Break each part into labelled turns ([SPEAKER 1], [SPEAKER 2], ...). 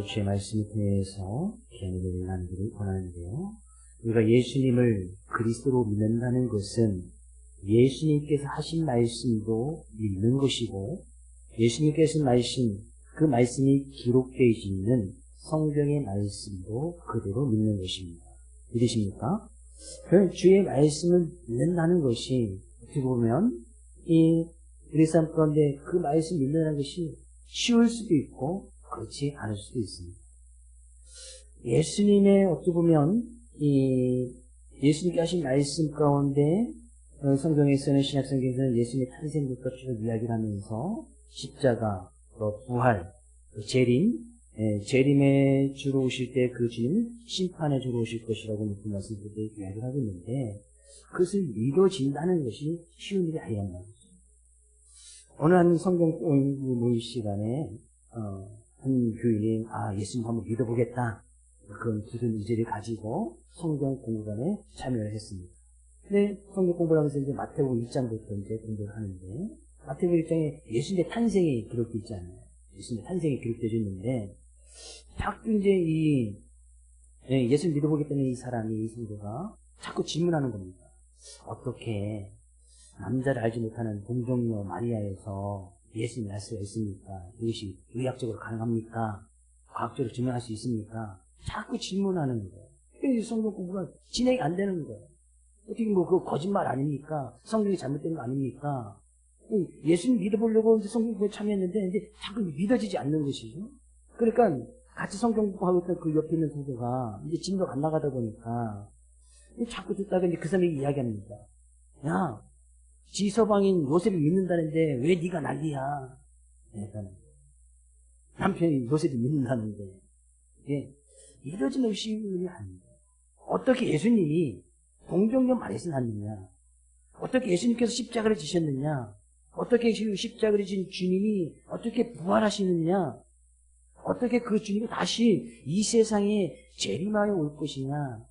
[SPEAKER 1] 오늘도 주의 말씀을 통해서 기도를 나누기를 원하는데요. 우리가 예수님을 그리스도로 믿는다는 것은 예수님께서 하신 말씀도 믿는 것이고, 예수님께서 하신 말씀, 그 말씀이 기록되어 있는 성경의 말씀도 그대로 믿는 것입니다. 믿으십니까? 주의 말씀을 믿는다는 것이 어떻게 보면 우리 삶 가운데 그 말씀 믿는다는 것이 쉬울 수도 있고 그렇지 않을 수도 있습니다. 예수님의 어떻게 보면 예수님께 하신 말씀 가운데 성경에서는 신약성경에서는 예수님의 탄생부터 쭉 이야기를 하면서 십자가, 부활, 재림의 주로 오실 때 그 주님은 심판의 주로 오실 것이라고 높은 말씀을 이야기를 하고 있는데, 그것을 믿어진다는 것이 쉬운 일이 아니란 말이죠. 어느 한 성경 공부 모임 시간에 한 교인이 예수님 한번 믿어보겠다, 그런 굳은 의지를 가지고 성경 공부관에 참여를 했습니다. 근데 성경 공부를 하면서 이제 마태복음 1장부터 이제 공부를 하는데, 마태복음 1장에 예수님의 탄생이 기록되어 있잖아요. 예수님의 탄생이 기록되어 있는데, 자꾸 이제 예수를 믿어보겠다는 이 사람이, 이 성도가 자꾸 질문하는 겁니다. 어떻게 남자를 알지 못하는 동정녀 마리아에서 예수님이 날 수가 있습니까? 이것이 의학적으로 가능합니까? 과학적으로 증명할 수 있습니까? 자꾸 질문하는 거예요. 이 성경 공부가 진행이 안 되는 거예요. 어떻게 그거 거짓말 아닙니까? 성경이 잘못된 거 아닙니까? 예수님 믿어보려고 성경 공부에 참여했는데 이제 자꾸 믿어지지 않는 것이죠. 그러니까 같이 성경 공부하고 있던 그 옆에 있는 성도가 이제 진도가 안 나가다 보니까 자꾸 듣다가 이제 그 사람이 이야기합니다. 야, 지서방인 요셉을 믿는다는데 왜 네가 난리야? 남편이 요셉을 믿는다는데 이러진 의심이 아니에요. 어떻게 예수님이 동정녀 마리아에서 났느냐? 어떻게 예수님께서 십자가를 지셨느냐? 어떻게 십자가를 지신 주님이 어떻게 부활하시느냐? 어떻게 그 주님이 다시 이 세상에 재림하여 올 것이냐?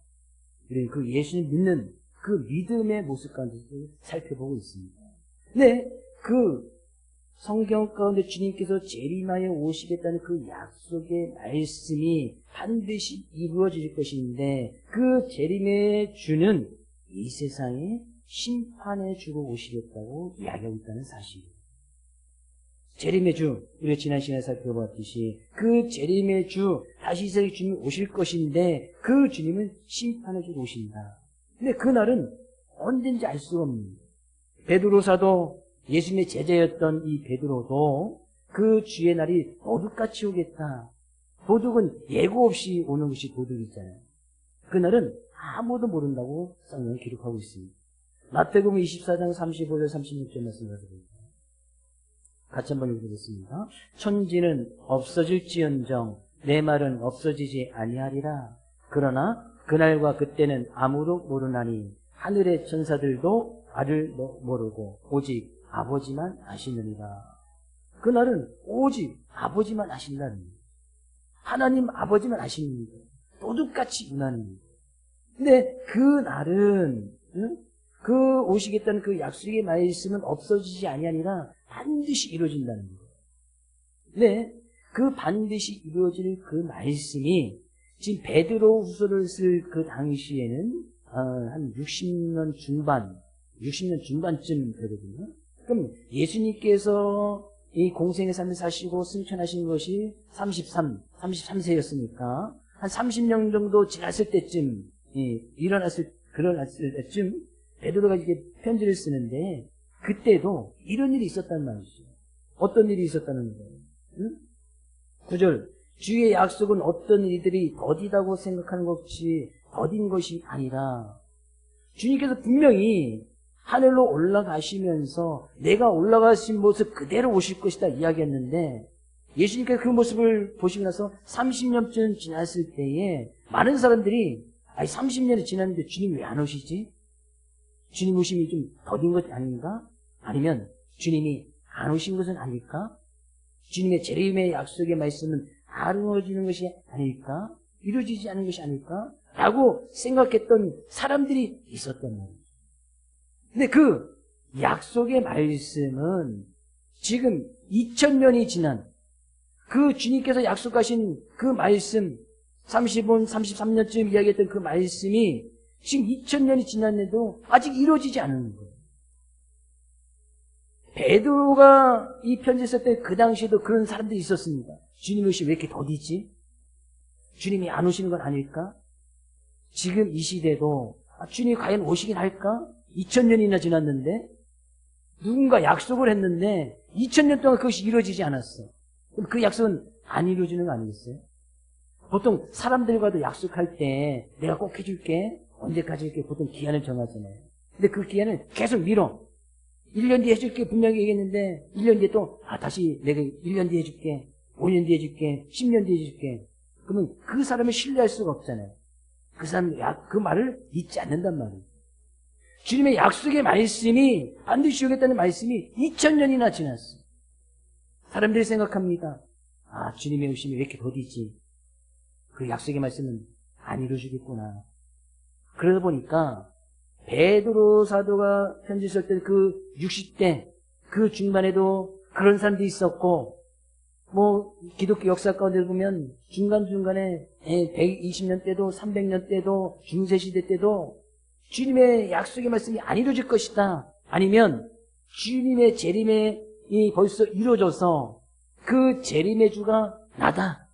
[SPEAKER 1] 그 예수님 믿는 그 믿음의 모습 가운데 살펴보고 있습니다. 근데 그 성경 가운데 주님께서 재림하여 오시겠다는 그 약속의 말씀이 반드시 이루어질 것인데, 그 재림의 주는 이 세상에 심판의 주로 오시겠다고 이야기하고 있다는 사실이에요. 재림의 주, 우리가 지난 시간에 살펴봤듯이 그 재림의 주, 다시 이 세상에 주님이 오실 것인데 그 주님은 심판의 주로 오신다. 근데 그날은 언젠지 알 수가 없는 거예요. 베드로 사도, 예수님의 제자였던 이 베드로도 그 주의 날이 도둑같이 오겠다. 도둑은 예고 없이 오는 것이 도둑이잖아요. 그날은 아무도 모른다고 성경을 기록하고 있습니다. 마태복음 24장 35절 36절 말씀을 드립니다. 같이 한번 읽어보겠습니다. 천지는 없어질지언정 내 말은 없어지지 아니하리라. 그러나 그날과 그때는 아무도 모르나니 하늘의 천사들도 알을 모르고 오직 아버지만 아시느니라. 그날은 오직 아버지만 아신다는 거예요. 하나님 아버지만 아시는 거예요. 도둑같이 임하는 거예요. 근데 그 날은 그 오시겠다는 그 약속의 말씀은 없어지지 아니하니라 반드시 이루어진다는 거예요. 근데 그 반드시 이루어질 그 말씀이 지금 베드로 후서를 쓸 그 당시에는 한 60년 중반쯤 되거든요. 그럼 예수님께서 이 공생의 삶을 사시고 승천하신 것이 33세였으니까 한 30년 정도 지났을 때쯤, 일어났을 때쯤 베드로가 이게 편지를 쓰는데, 그때도 이런 일이 있었단 말이죠. 어떤 일이 있었다는 거예요? 9절, 주의 약속은 어떤 이들이 더디다고 생각하는 것이 더딘 것이 아니라, 주님께서 분명히 하늘로 올라가시면서 내가 올라가신 모습 그대로 오실 것이다 이야기했는데, 예수님께서 그 모습을 보시고 나서 30년쯤 지났을 때에 많은 사람들이 30년이 지났는데 주님 왜 안 오시지? 주님 오심이 좀 더딘 것 아닌가? 아니면 주님이 안 오신 것은 아닐까? 주님의 재림의 약속의 말씀은 안 이루어지는 것이 아닐까? 이루어지지 않은 것이 아닐까? 라고 생각했던 사람들이 있었단 말이에요. 근데 그 약속의 말씀은 지금 2000년이 지난 그 주님께서 약속하신 그 말씀, 30년, 33년쯤 이야기했던 그 말씀이 지금 2000년이 지났는데도 아직 이루어지지 않은 거예요. 베드로가 이 편지 쓸 때 그 당시에도 그런 사람들이 있었습니다. 주님 오시 왜 이렇게 더디지? 주님이 안 오시는 건 아닐까? 지금 이 시대도 주님이 과연 오시긴 할까? 2000년이나 지났는데 누군가 약속을 했는데 2000년 동안 그것이 이루어지지 않았어. 그럼 그 약속은 안 이루어지는 거 아니겠어요? 보통 사람들과도 약속할 때 내가 꼭 해줄게, 언제까지 이렇게 보통 기한을 정하잖아요. 근데 그 기한을 계속 미뤄. 1년 뒤에 해줄게 분명히 얘기했는데 1년 뒤에 또 다시 내가 1년 뒤에 해줄게, 5년 뒤에 해줄게, 10년 뒤에 해줄게. 그러면 그 사람을 신뢰할 수가 없잖아요. 그 사람 그 말을 믿지 않는단 말이에요. 주님의 약속의 말씀이 반드시 오겠다는 말씀이 2000년이나 지났어요. 사람들이 생각합니다. 주님의 오심이 왜 이렇게 더디지? 그 약속의 말씀은 안 이루어지겠구나. 그러다 보니까 베드로 사도가 편지 쓸 때 그 60대 그 중반에도 그런 사람들이 있었고, 기독교 역사 가운데 보면 중간중간에 120년 때도 300년 때도 중세시대 때도 주님의 약속의 말씀이 안 이루어질 것이다. 아니면 주님의 재림이 벌써 이루어져서 그 재림의 주가 나다.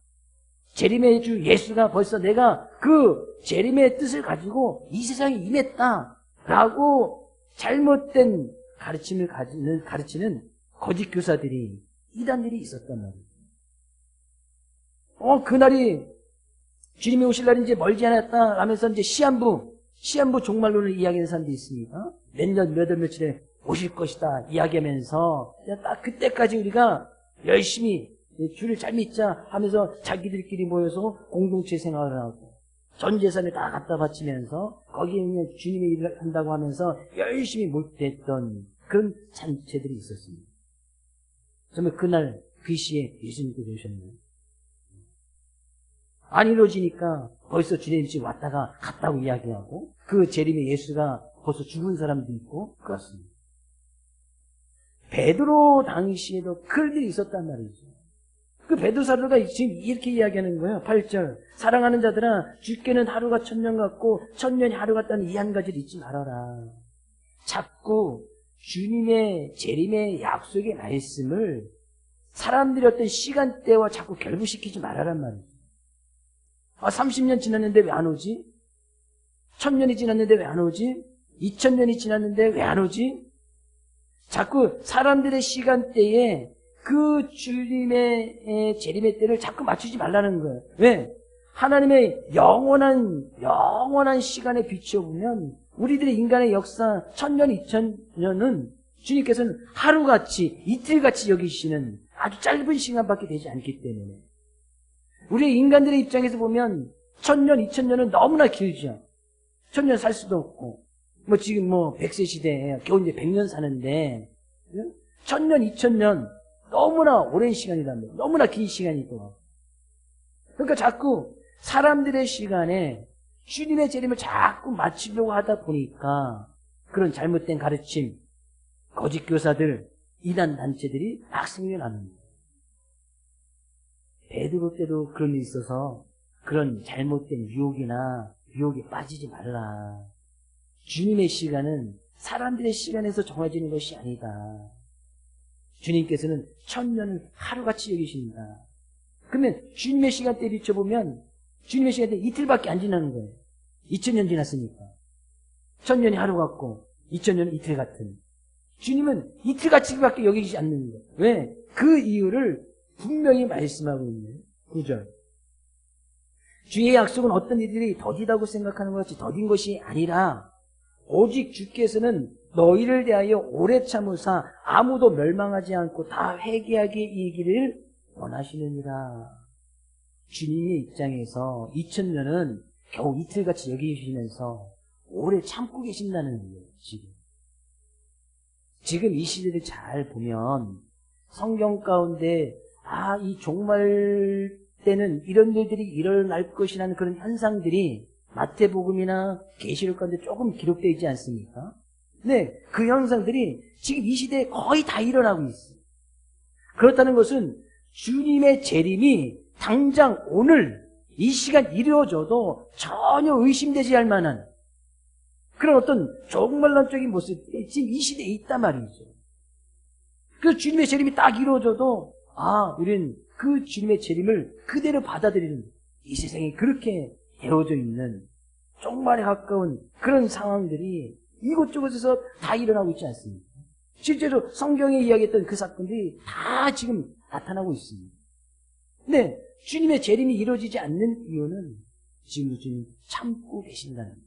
[SPEAKER 1] 재림의 주 예수가 벌써 내가 그 재림의 뜻을 가지고 이 세상에 임했다. 라고 잘못된 가르침을 가르치는 거짓 교사들이, 이단들이 있었단 말이에요. 그날이 주님이 오실 날이 이제 멀지 않았다 하면서 이제 시한부 종말론을 이야기하는 사람들이 있습니다. 몇 년, 몇 월, 며칠에 오실 것이다 이야기하면서 딱 그때까지 우리가 열심히 주를 잘 믿자 하면서 자기들끼리 모여서 공동체 생활을 하고 전 재산을 다 갖다 바치면서 거기에 있는 주님의 일을 한다고 하면서 열심히 몰두했던 그런 단체들이 있었습니다. 정말 그날 그 시에 예수님께서 오셨네요. 안 이루어지니까 벌써 주님이 지금 왔다가 갔다고 이야기하고 그 재림의 예수가 벌써 죽은 사람도 있고 그렇습니다. 베드로 당시에도 그런 일이 있었단 말이죠. 그 베드로 사도가 지금 이렇게 이야기하는 거예요. 8절 사랑하는 자들아 주께는 하루가 1000년 같고 1000년이 하루 같다는 이 한 가지를 잊지 말아라. 자꾸 주님의 재림의 약속의 말씀을 사람들이 어떤 시간대와 자꾸 결부시키지 말아란 말이죠. 30년 지났는데 왜 안 오지? 1000년이 지났는데 왜 안 오지? 2000년이 지났는데 왜 안 오지? 자꾸 사람들의 시간대에 그 주님의 재림의 때를 자꾸 맞추지 말라는 거예요. 왜? 하나님의 영원한 시간에 비춰보면 우리들의 인간의 역사 1000년, 2000년은 주님께서는 하루같이 이틀같이 여기시는 아주 짧은 시간밖에 되지 않기 때문에 우리 인간들의 입장에서 보면 1000년, 2000년은 너무나 길죠. 1000년 살 수도 없고 지금 100세 시대에 겨우 이제 100년 사는데 1000년, 2000년 너무나 오랜 시간이랍니다. 너무나 긴 시간이고. 그러니까 자꾸 사람들의 시간에 주님의 재림을 자꾸 맞추려고 하다 보니까 그런 잘못된 가르침, 거짓 교사들, 이단 단체들이 막 생겨나는 거예요. 베드로 때도 그런 일이 있어서 그런 잘못된 유혹에 빠지지 말라. 주님의 시간은 사람들의 시간에서 정해지는 것이 아니다. 주님께서는 1000년을 하루같이 여기십니다. 그러면 주님의 시간대에 비춰보면 주님의 시간대 이틀밖에 안 지나는 거예요. 2000년 지났으니까. 1000년이 하루 같고 2000년은 이틀 같은. 주님은 이틀같이밖에 여기지 않는 거예요. 왜? 그 이유를 분명히 말씀하고 있는 9절. 주의 약속은 어떤 이들이 더디다고 생각하는 것 같이 더딘 것이 아니라 오직 주께서는 너희를 대하여 오래 참으사 아무도 멸망하지 않고 다 회개하게 이기를 원하시느니라. 주님의 입장에서 2000년은 겨우 이틀같이 여기시면서 오래 참고 계신다는 거예요. 지금 이 시대를 잘 보면 성경 가운데 이 종말 때는 이런 일들이 일어날 것이라는 그런 현상들이 마태복음이나 계시록 가운데 조금 기록되어 있지 않습니까? 네, 그 현상들이 지금 이 시대에 거의 다 일어나고 있어요. 그렇다는 것은 주님의 재림이 당장 오늘 이 시간 이루어져도 전혀 의심되지 않을 만한 그런 어떤 종말론적인 모습이 지금 이 시대에 있단 말이죠. 그 주님의 재림이 딱 이루어져도 우리는 그 주님의 재림을 그대로 받아들이는 이 세상에 그렇게 되어져 있는 종말에 가까운 그런 상황들이 이곳저곳에서 다 일어나고 있지 않습니까? 실제로 성경에 이야기했던 그 사건들이 다 지금 나타나고 있습니다. 근데 주님의 재림이 이루어지지 않는 이유는 지금 주님 참고 계신다는 거예요.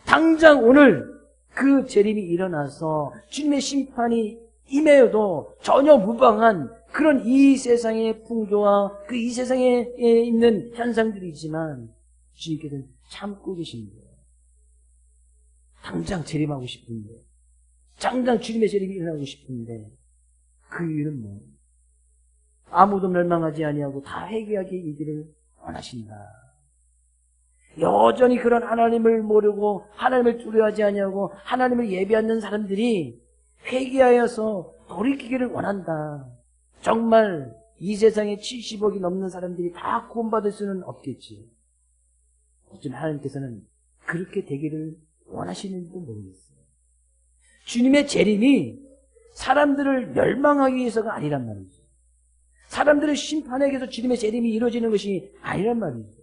[SPEAKER 1] 당장 오늘 그 재림이 일어나서 주님의 심판이 임해도 전혀 무방한 그런 이 세상의 풍조와 그 이 세상에 있는 현상들이지만 주님께서는 참고 계신 거예요. 당장 재림하고 싶은데, 당장 주님의 재림이 일어나고 싶은데 그 이유는 뭐? 아무도 멸망하지 아니하고 다 회개하게 이기를 원하신다. 여전히 그런 하나님을 모르고 하나님을 두려워하지 아니하고 하나님을 예배하는 사람들이 회개하여서 돌이키기를 원한다. 정말 이 세상에 70억이 넘는 사람들이 다 구원받을 수는 없겠지. 어쩌면 하나님께서는 그렇게 되기를 원하시는지도 모르겠어요. 주님의 재림이 사람들을 멸망하기 위해서가 아니란 말이죠. 사람들을 심판하기 위해서 주님의 재림이 이루어지는 것이 아니란 말이죠.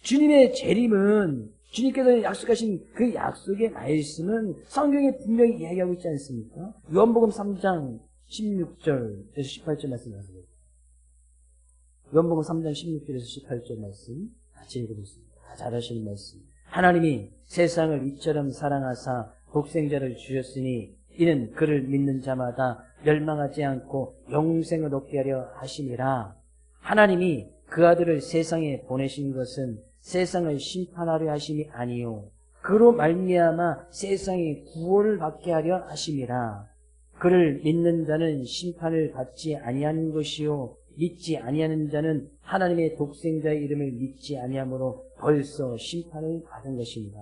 [SPEAKER 1] 주님의 재림은 주님께서 약속하신 그 약속의 말씀은 성경에 분명히 이야기하고 있지 않습니까? 요한복음 3장 16절에서 18절 말씀하세요. 요한복음 3장 16절에서 18절 말씀 같이 읽어보겠습니다. 잘 하시는 말씀. 하나님이 세상을 이처럼 사랑하사 독생자를 주셨으니 이는 그를 믿는 자마다 멸망하지 않고 영생을 얻게 하려 하심이라. 하나님이 그 아들을 세상에 보내신 것은 세상을 심판하려 하심이 아니요 그로 말미암아 세상이 구원을 받게 하려 하심이라. 그를 믿는 자는 심판을 받지 아니하는 것이요 믿지 아니하는 자는 하나님의 독생자의 이름을 믿지 아니하므로 벌써 심판을 받은 것입니다.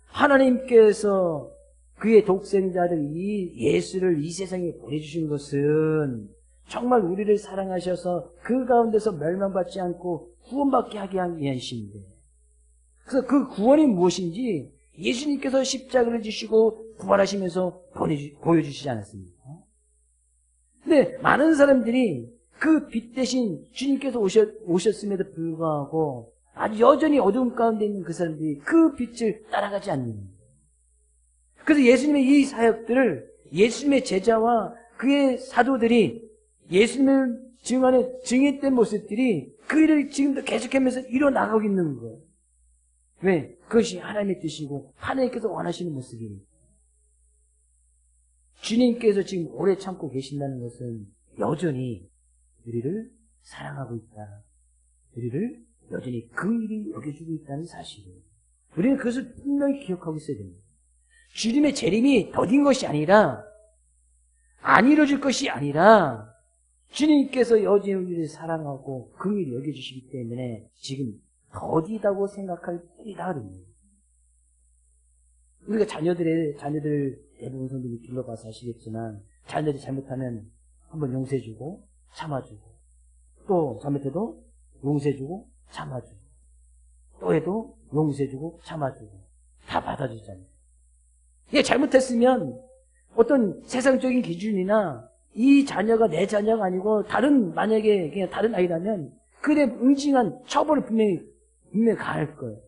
[SPEAKER 1] 하나님께서 그의 독생자를 이 예수를 이 세상에 보내주신 것은 정말 우리를 사랑하셔서 그 가운데서 멸망받지 않고 구원받게 하기 위하심인데, 그래서 그 구원이 무엇인지 예수님께서 십자가를 지시고 부활하시면서 보여주시지 않았습니까? 근데 많은 사람들이 그 빛 대신 주님께서 오셨음에도 불구하고 아주 여전히 어두움 가운데 있는 그 사람들이 그 빛을 따라가지 않는 거예요. 그래서 예수님의 이 사역들을 예수님의 제자와 그의 사도들이 예수님을 증인된 모습들이 그 일을 지금도 계속하면서 이뤄나가고 있는 거예요. 왜? 그것이 하나님의 뜻이고 하나님께서 원하시는 모습이니까. 주님께서 지금 오래 참고 계신다는 것은 여전히 우리를 사랑하고 있다. 우리를 여전히 그 일이 여겨주고 있다는 사실이에요. 우리는 그것을 분명히 기억하고 있어야 됩니다. 주님의 재림이 더딘 것이 아니라, 안 이루어질 것이 아니라 주님께서 여전히 우리를 사랑하고 그 일을 여겨주시기 때문에 지금 더디다고 생각할 뿐이다. 우리가 자녀들 대부분 성도님 길러봐서 아시겠지만 자녀들이 잘못하면 한번 용서해주고 참아주고, 또 잘못해도 용서해주고 참아주고, 또 해도 용서해주고 참아주고 다 받아주잖아요. 이게 잘못했으면 어떤 세상적인 기준이나 이 자녀가 내 자녀가 아니고 만약에 그냥 다른 아이라면 그에 응징한 처벌을 분명히 가할 거예요.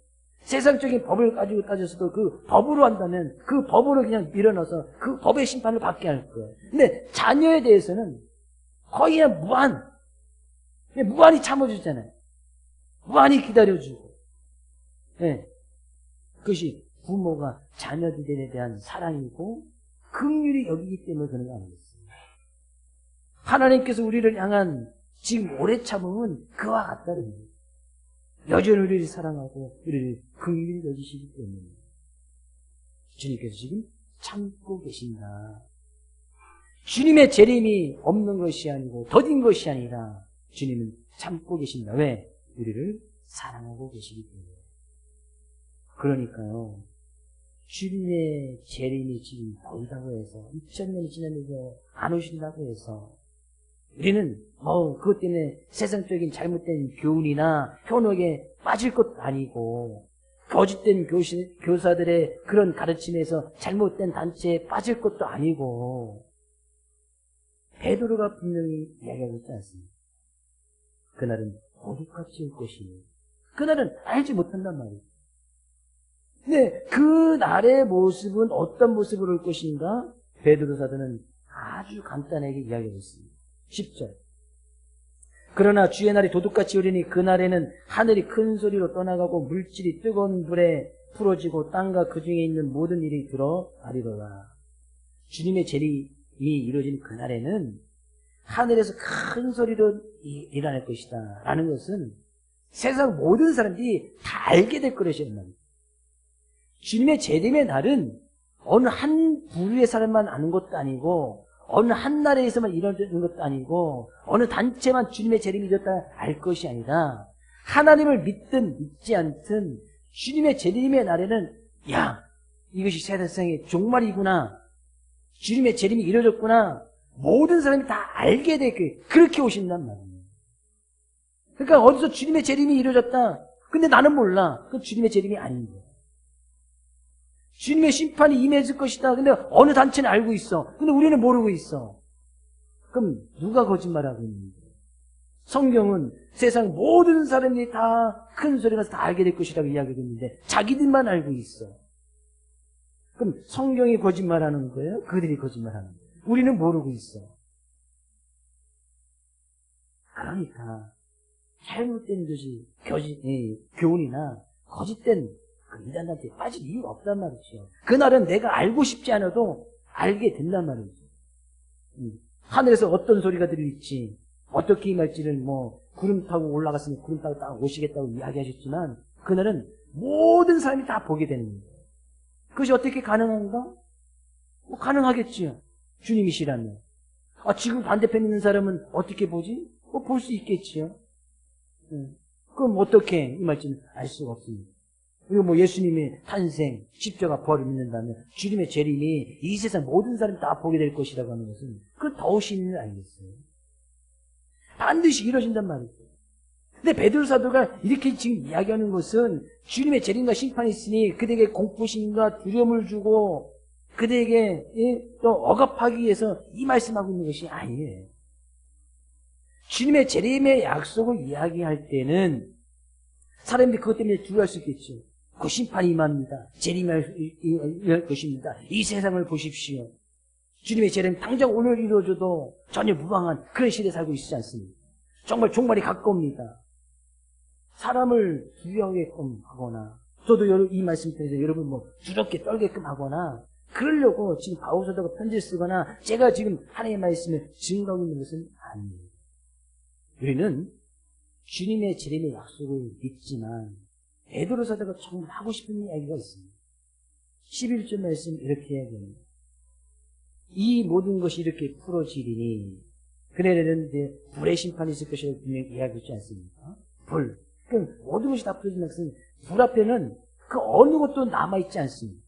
[SPEAKER 1] 세상적인 법을 가지고 따졌어도 그 법으로 한다면 그 법으로 그냥 밀어넣어서 그 법의 심판을 받게 할 거예요. 근데 자녀에 대해서는 거의 그냥 무한히 참아주잖아요. 무한히 기다려주고. 네. 그것이 부모가 자녀들에 대한 사랑이고 긍휼히 여기기 때문에 그런 거 아니겠습니까? 하나님께서 우리를 향한 지금 오래 참음은 그와 같다는 거예요. 여전히 우리를 사랑하고 우리를 긍휼히 여기시기 때문에 주님께서 지금 참고 계신다. 주님의 재림이 없는 것이 아니고 더딘 것이 아니라 주님은 참고 계신다. 왜? 우리를 사랑하고 계시기 때문에. 그러니까요, 주님의 재림이 지금 더디다고 해서 2000년이 지났는데 안 오신다고 해서 우리는 그것 때문에 세상적인 잘못된 교훈이나 현혹에 빠질 것도 아니고 거짓된 교사들의 그런 가르침에서 잘못된 단체에 빠질 것도 아니고 베드로가 분명히 이야기하고 있지 않습니까? 그날은 도둑같이 올 것이니 그날은 알지 못한단 말이에요. 근데 그날의 모습은 어떤 모습으로 올 것인가? 베드로 사도는 아주 간단하게 이야기하고 있습니다. 10절. 그러나 주의 날이 도둑같이 오리니 그날에는 하늘이 큰 소리로 떠나가고 물질이 뜨거운 불에 풀어지고 땅과 그 중에 있는 모든 일이 드러나리로라. 주님의 재림이 이루어진 그날에는 하늘에서 큰 소리로 일어날 것이다 라는 것은 세상 모든 사람들이 다 알게 될 것이란 말이에요. 주님의 재림의 날은 어느 한 부류의 사람만 아는 것도 아니고 어느 한 나라에서만 일어나는 것도 아니고 어느 단체만 주님의 재림이 이뤘다 알 것이 아니라 하나님을 믿든 믿지 않든 주님의 재림의 날에는 이것이 세상의 종말이구나, 주님의 재림이 이루어졌구나, 모든 사람이 다 알게 되게 그렇게 오신단 말이에요. 그러니까 어디서 주님의 재림이 이루어졌다, 근데 나는 몰라. 그건 주님의 재림이 아닌 거예요. 주님의 심판이 임했을 것이다. 근데 어느 단체는 알고 있어. 근데 우리는 모르고 있어. 그럼 누가 거짓말하고 있는 거예요? 성경은 세상 모든 사람들이 다 큰 소리 나서 다 알게 될 것이라고 이야기하고 있는데 자기들만 알고 있어. 그럼 성경이 거짓말하는 거예요? 그들이 거짓말하는 거예요? 우리는 모르고 있어. 그러니까 잘못된 것이 교훈이나 거짓된 이단한테 빠질 이유가 없단 말이죠. 그날은 내가 알고 싶지 않아도 알게 된단 말이죠. 하늘에서 어떤 소리가 들릴지, 어떻게 임할지를 구름 타고 올라갔으면 구름 타고 딱 오시겠다고 이야기하셨지만 그날은 모든 사람이 다 보게 되는 거예요. 그것이 어떻게 가능한가? 가능하겠지요. 주님이시라면. 지금 반대편에 있는 사람은 어떻게 보지? 볼 수 있겠지요. 그럼 어떻게 임할지는 알 수가 없습니다. 그리고 예수님의 탄생, 십자가, 부활을 믿는다면 주님의 재림이 이 세상 모든 사람이 다 보게 될 것이라고 하는 것은 그걸 더우신 일 아니겠어요? 반드시 이루어진단 말이죠. 근데 베드로 사도가 이렇게 지금 이야기하는 것은 주님의 재림과 심판이 있으니 그들에게 공포심과 두려움을 주고 그들에게 또 억압하기 위해서 이 말씀하고 있는 것이 아니에요. 주님의 재림의 약속을 이야기할 때는 사람들이 그것 때문에 두려워할 수 있겠죠. 그 심판이 임합니다. 재림할 것입니다. 이 세상을 보십시오. 주님의 재림 당장 오늘 이루어져도 전혀 무방한 그런 시대에 살고 있지 않습니까? 정말 종말이 가까웁니다. 사람을 두려워하게끔 하거나 저도 이 말씀 때문에 여러분 두렵게 떨게끔 하거나 그러려고 지금 바울 사도가 편지를 쓰거나 제가 지금 하나님의 말씀을 증거하고 있는 것은 아니에요. 우리는 주님의 재림의 약속을 믿지만 베드로 사도가 정말 하고 싶은 이야기가 있습니다. 11절 말씀 이렇게 이야기합니다. 이 모든 것이 이렇게 풀어지리니 그날에는 이제 불의 심판이 있을 것이라고 분명히 이야기하지 않습니까? 불. 그럼 모든 것이 다 풀어지는 것은 불 앞에는 그 어느 것도 남아있지 않습니다.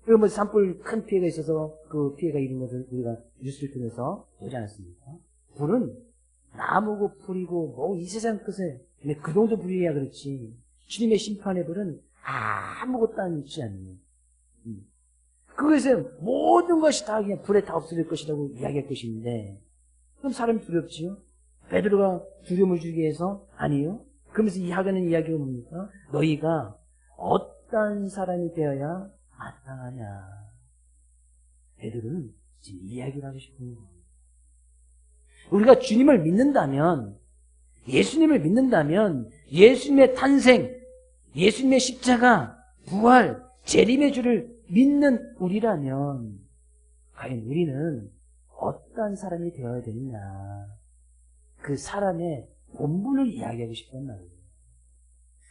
[SPEAKER 1] 그리고 산불 큰 피해가 있어서 그 피해가 있는 것을 우리가 뉴스를 통해서 보지 않았습니까? 불은 나무고 풀이고 이 세상 끝에 그 정도 불이야 그렇지 주님의 심판의 불은 아무것도 아니지 않니. 그것에 모든 것이 다 그냥 불에 다 없어질 것이라고 이야기할 것인데 그럼 사람이 두렵지요? 베드로가 두려움을 주기 위해서? 아니요. 그러면서 하는 이야기가 뭡니까? 너희가 어떤 사람이 되어야 마땅하냐. 베드로는 지금 이야기를 하고 싶은 거예요. 우리가 주님을 믿는다면, 예수님을 믿는다면, 예수님의 탄생, 예수님의 십자가, 부활, 재림의 주를 믿는 우리라면, 과연 우리는 어떤 사람이 되어야 되느냐. 그 사람의 본분을 이야기하고 싶단 말이에요.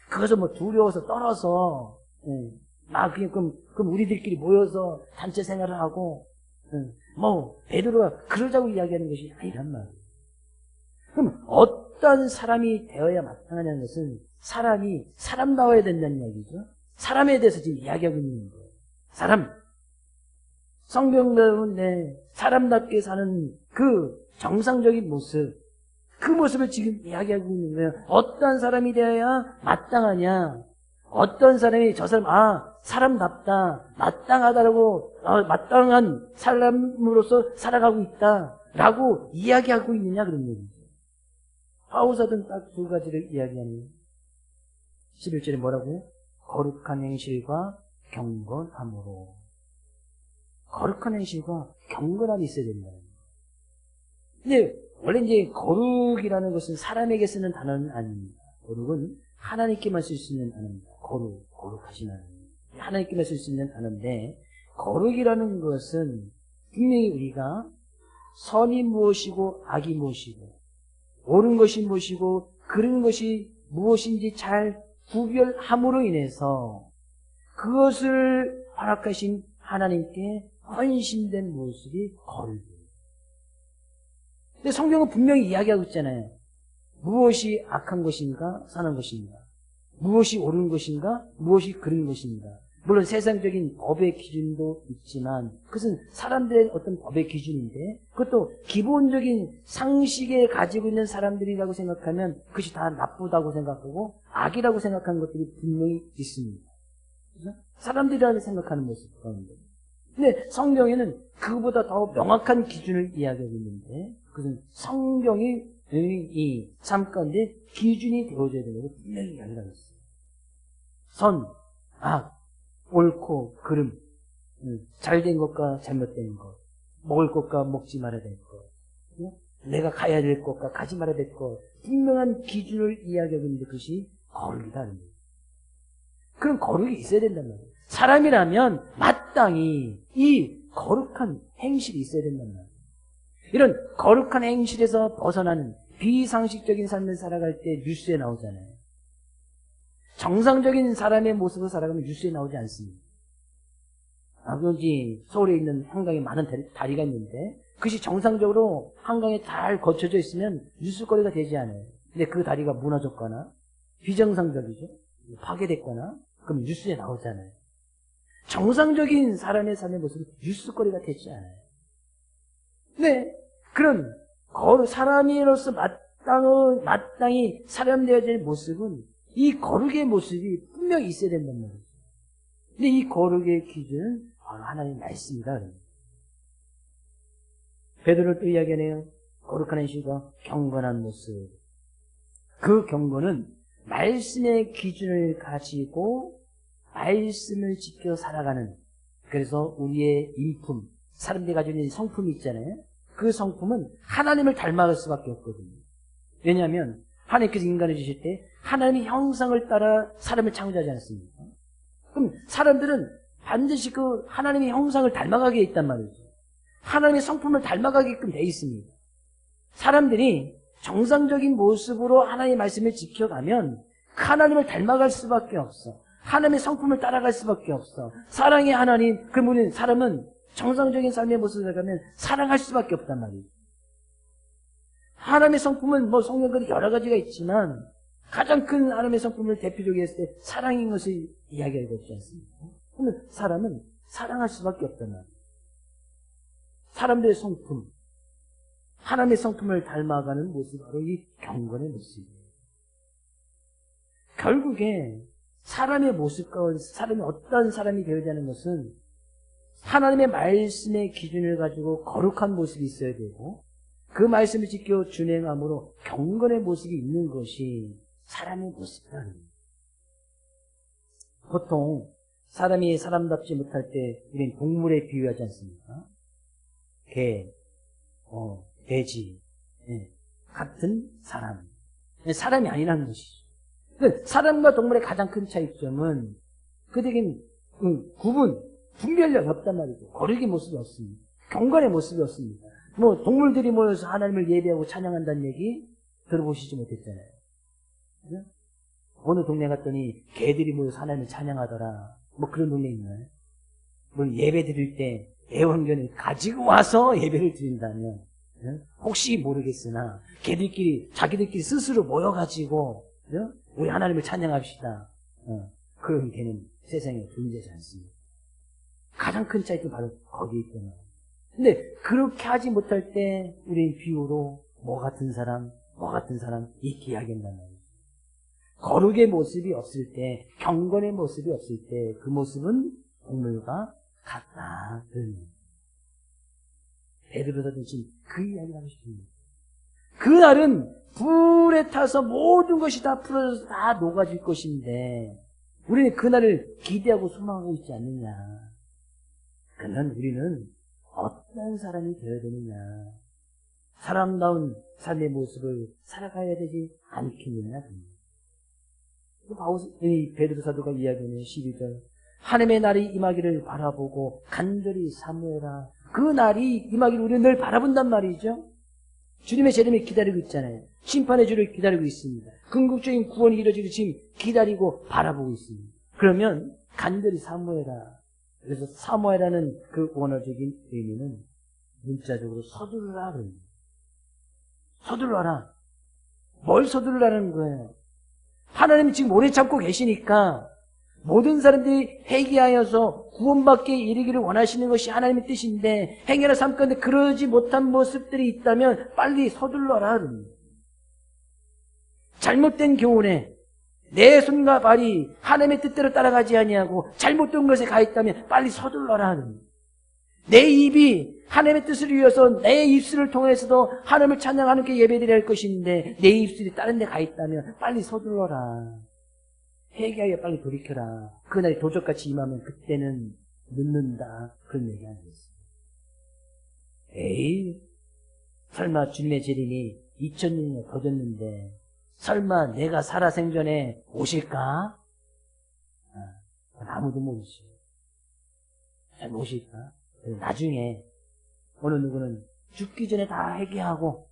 [SPEAKER 1] 그것을 두려워서 떨어서, 그럼 우리들끼리 모여서 단체 생활을 하고, 베드로가 그러자고 이야기하는 것이 아니란 말이에요. 그럼 어떤 사람이 되어야 마땅하냐는 것은 사람 나와야 된다는 이야기죠. 사람에 대해서 지금 이야기하고 있는 거예요. 성경 가운데 사람답게 사는 그 정상적인 모습, 그 모습을 지금 이야기하고 있는 거예요. 어떤 사람이 되어야 마땅하냐? 어떤 사람이 저 사람, 사람답다, 마땅하다라고, 마땅한 사람으로서 살아가고 있다라고 이야기하고 있느냐, 그런 얘기죠. 바오사는 딱 두 가지를 이야기하는 11절에 뭐라고? 거룩한 행실과 경건함으로. 거룩한 행실과 경건함이 있어야 된다. 근데 원래 이제 거룩이라는 것은 사람에게 쓰는 단어는 아닙니다. 거룩은 하나님께만 쓸 수 있는 단어입니다. 거룩하신 하나님. 하나님께만 쓸 수 있는 단어인데, 거룩이라는 것은 분명히 우리가 선이 무엇이고 악이 무엇이고 옳은 것이 무엇이고 그른 것이 무엇인지 잘 구별함으로 인해서 그것을 허락하신 하나님께 헌신된 모습이 거룩이에요. 근데 성경은 분명히 이야기하고 있잖아요. 무엇이 악한 것인가, 선한 것인가, 무엇이 옳은 것인가, 무엇이 그른 것인가. 물론 세상적인 법의 기준도 있지만 그것은 사람들의 어떤 법의 기준인데, 그것도 기본적인 상식에 가지고 있는 사람들이라고 생각하면 그것이 다 나쁘다고 생각하고 악이라고 생각하는 것들이 분명히 있습니다. 그렇죠? 사람들이라고 생각하는 모습 가운데. 근데 성경에는 그보다 더 명확한 기준을 이야기하고 있는데, 그것은 성경이 이 삶 가운데 기준이 되어져야 되는 걸 분명히 이야기하고 있어요. 선, 악, 옳고 그름, 잘된 것과 잘못된 것, 먹을 것과 먹지 말아야 될 것, 내가 가야 될 것과 가지 말아야 될 것, 분명한 기준을 이야기하고 있는데 그것이 거룩이라는 거예요. 그런 거룩이 있어야 된단 말이에요. 사람이라면 마땅히 이 거룩한 행실이 있어야 된단 말이에요. 이런 거룩한 행실에서 벗어나는 비상식적인 삶을 살아갈 때 뉴스에 나오잖아요. 정상적인 사람의 모습으로 살아가면 뉴스에 나오지 않습니다. 그런지 서울에 있는 한강에 많은 다리가 있는데 그것이 정상적으로 한강에 잘 거쳐져 있으면 뉴스거리가 되지 않아요. 근데 그 다리가 무너졌거나 비정상적이죠. 파괴됐거나 그럼 뉴스에 나오잖아요. 정상적인 사람의 삶의 모습은 뉴스거리가 되지 않아요. 근데 그런 사람으로서 마땅히 사람되어야 될 모습은 이 거룩의 모습이 분명히 있어야 된단 말이죠. 근데 이 거룩의 기준은 바로 하나님의 말씀이다. 베드로를 또 이야기하네요. 거룩한 행실과 경건한 모습. 그 경건은 말씀의 기준을 가지고 말씀을 지켜 살아가는, 그래서 우리의 인품, 사람들이 가지고 있는 성품이 있잖아요. 그 성품은 하나님을 닮아갈 수밖에 없거든요. 왜냐하면 하나님께서 인간을 주실 때 하나님의 형상을 따라 사람을 창조하지 않았습니까? 그럼 사람들은 반드시 그 하나님의 형상을 닮아가게 있단 말이죠. 하나님의 성품을 닮아가게끔 돼 있습니다. 사람들이 정상적인 모습으로 하나님의 말씀을 지켜가면 하나님을 닮아갈 수밖에 없어. 하나님의 성품을 따라갈 수밖에 없어. 사랑의 하나님, 그러면 사람은 정상적인 삶의 모습을 가면 사랑할 수밖에 없단 말이에요. 하나님의 성품은 성경에 여러 가지가 있지만 가장 큰 하나님의 성품을 대표적으로 했을 때 사랑인 것을 이야기하고 있지 않습니까? 그러면 사람은 사랑할 수밖에 없단 말이에요. 사람들의 성품, 하나님의 성품을 닮아가는 모습이 바로 이 경건의 모습이에요. 결국에 사람의 모습 가운데 사람이 어떤 사람이 되어야 하는 것은 하나님의 말씀의 기준을 가지고 거룩한 모습이 있어야 되고 그 말씀을 지켜 준행함으로 경건의 모습이 있는 것이 사람의 모습이라는 거예요. 보통 사람이 사람답지 못할 때 우리는 동물에 비유하지 않습니까? 개, 돼지, 같은 사람. 사람이 아니라는 것이죠. 사람과 동물의 가장 큰 차이점은 그들에겐 분별력이 없단 말이죠. 거룩의 모습이 없습니다. 경건의 모습이 없습니다. 동물들이 모여서 하나님을 예배하고 찬양한다는 얘기 들어보시지 못했잖아요. 그죠? 어느 동네 갔더니 개들이 모여서 하나님을 찬양하더라. 그런 동네 있나요? 예배 드릴 때 애원견을 가지고 와서 예배를 드린다면 혹시 모르겠으나 개들끼리 자기들끼리 스스로 모여가지고 우리 하나님을 찬양합시다. 그런 개는 세상에 존재하지 않습니다. 가장 큰 차이도 바로 거기에 있잖아요. 근데 그렇게 하지 못할 때 우리는 비유로 뭐 같은 사람 이렇게 이야기한단 말이에요. 거룩의 모습이 없을 때, 경건의 모습이 없을 때 그 모습은 동물과 같다. 베드로사도 지금 그 이야기를 하고 싶습니다. 그날은 불에 타서 모든 것이 다 풀어져서 다 녹아질 것인데 우리는 그날을 기대하고 소망하고 있지 않느냐. 그러면 우리는 어떤 사람이 되어야 되느냐. 사람다운 삶의 모습을 살아가야 되지 않겠느냐. 베드로 사도가 이야기하는 12절 하나님의 날이 임하기를 바라보고 간절히 사모해라. 그 날이 임하기를 우리는 늘 바라본단 말이죠. 주님의 재림을 기다리고 있잖아요. 심판의 주를 기다리고 있습니다. 궁극적인 구원이 이루어지기를 지금 기다리고 바라보고 있습니다. 그러면 간절히 사모해라. 그래서 사모해라는 그 원어적인 의미는 문자적으로 서두르라. 서두르라. 뭘 서두르라는 거예요? 하나님이 지금 오래 참고 계시니까 모든 사람들이 회개하여서 구원받게 이르기를 원하시는 것이 하나님의 뜻인데 행여나 삶 가운데 그러지 못한 모습들이 있다면 빨리 서둘러라. 잘못된 교훈에 내 손과 발이 하나님의 뜻대로 따라가지 아니하고 잘못된 것에 가 있다면 빨리 서둘러라. 내 입이 하나님의 뜻을 위해서 내 입술을 통해서도 하나님을 찬양하는 게 예배드려야 할 것인데 내 입술이 다른 데 가 있다면 빨리 서둘러라. 회개하여 빨리 돌이켜라. 그날이 도적같이 임하면 그때는 늦는다. 그런 얘기하는 거였어요. 에이, 설마 주님의 재림이 2000년이나 더 됐는데 설마 내가 살아생전에 오실까? 아무도 모르지. 잘 오실까? 나중에 어느 누구는 죽기 전에 다 회개하고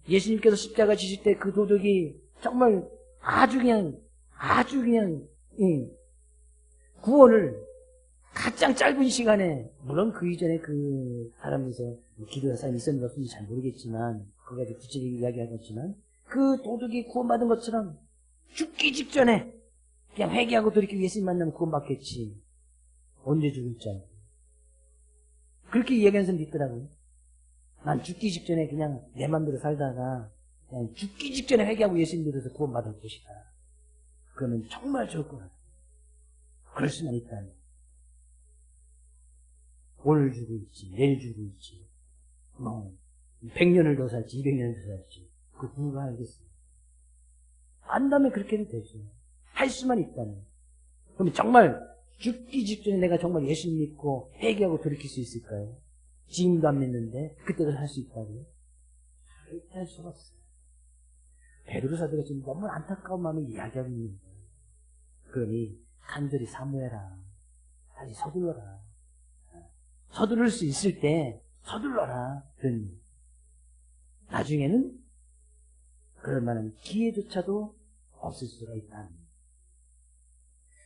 [SPEAKER 1] 예수님께서 십자가 지실 때 그 도둑이 정말 아주 그냥 구원을 가장 짧은 시간에 물론 그 이전에 그 사람에서 기도한 사람이 있었는지 없었는지 잘 모르겠지만 그거 가지고 구체적인 이야기하겠지만 그 도둑이 구원받은 것처럼 죽기 직전에 그냥 회개하고 돌이키고 예수님 만나면 구원받겠지. 언제 죽을지 알고. 그렇게 이야기하는 사람도 있더라고요. 난 죽기 직전에 그냥 내 맘대로 살다가 그냥 죽기 직전에 회개하고 예수님 믿어서 구원받을 것이다. 그러면 정말 좋을 것 같아요. 그럴 수만 있다면. 오늘 죽고 있지, 내일 죽고 있지, 100년을 더 살지, 200년을 더 살지. 그 누가 알겠어요. 안다면 그렇게도 되죠. 할 수만 있다면. 그럼 정말 죽기 직전에 내가 정말 예수님 믿고 회개하고 돌이킬 수 있을까요? 지금도 안 믿는데 그때도 할 수 있다고요? 절대 할 수가 없어요. 베드로 사도가 지금 너무 안타까운 마음을 이야기하고 있는 거예요. 그러니 간절히 사모해라. 빨리 서둘러라. 서두를 수 있을 때 서둘러라. 그러니 나중에는 그럴 만한 기회조차도 없을 수가 있다.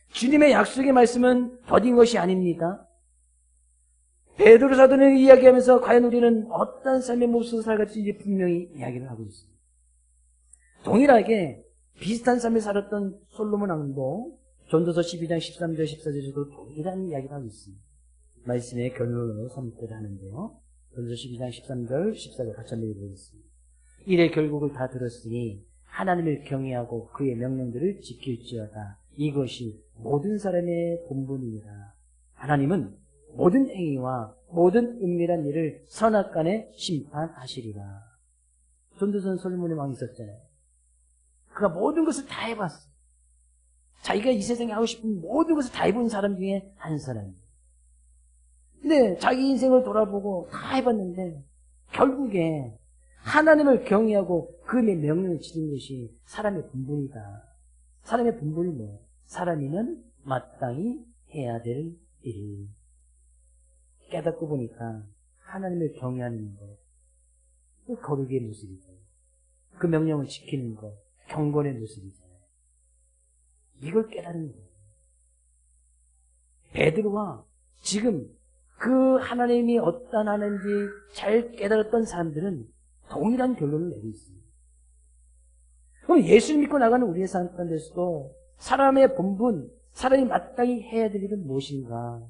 [SPEAKER 1] 주님의 약속의 말씀은 더딘 것이 아닙니다. 베드로 사도는 이야기하면서 과연 우리는 어떤 삶의 모습을 살아갈지 분명히 이야기를 하고 있습니다. 동일하게 비슷한 삶을 살았던 솔로몬 왕도 전도서 12장 13절 14절에도 동일한 이야기를 하고 있습니다. 말씀의 결론으로 선택을 하는데요. 전도서 12장 13절 14절 같이 한번 읽어보겠습니다. 이래 결국을 다 들었으니 하나님을 경외하고 그의 명령들을 지킬지어다. 이것이 모든 사람의 본분이니라. 하나님은 모든 행위와 모든 은밀한 일을 선악간에 심판하시리라. 전도서는 솔로몬의 왕이 있었잖아요. 그가 모든 것을 다 해봤어. 자기가 이 세상에 하고 싶은 모든 것을 다 해본 사람 중에 한 사람이에요. 근데 자기 인생을 돌아보고 다 해봤는데 결국에 하나님을 경외하고 그의 명령을 지키는 것이 사람의 본분이다. 사람의 본분이 뭐예요? 사람이면 마땅히 해야 될 일. 깨닫고 보니까 하나님을 경외하는 것, 그 거룩의 모습이죠. 그 명령을 지키는 것, 경건의 모습이잖아요. 이걸 깨달은 거예요. 베드로와 지금 그 하나님이 어떤 하나님인지 잘 깨달았던 사람들은 동일한 결론을 내고 있습니다. 그럼 예수를 믿고 나가는 우리의 삶 가운데서도 사람의 본분, 사람이 마땅히 해야 될 일은 무엇인가?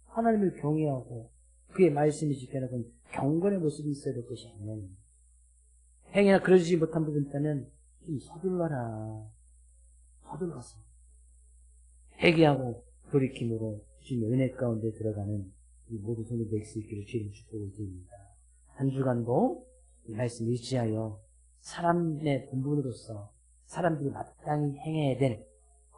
[SPEAKER 1] 하나님을 경외하고 그의 말씀이 지켜나가는 경건의 모습이 있어야 될 것이 아니에요. 행여나 그러지 못한 부분이 있다면 좀 서둘러라. 서둘러서 회개하고 돌이킴으로 주님의 은혜 가운데 들어가는 이 모든 손을 낼 수 있기를 주님 축복을 드립니다. 한 주간도 이 말씀 의지하여 사람의 본분으로서 사람들이 마땅히 행해야 될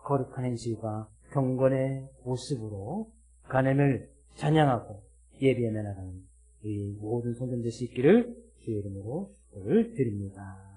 [SPEAKER 1] 거룩한 행실과 경건의 모습으로 하나님을 찬양하고 예배하며 나가는 이 모든 성전 될 수 있기를 주의 이름으로 축복을 드립니다.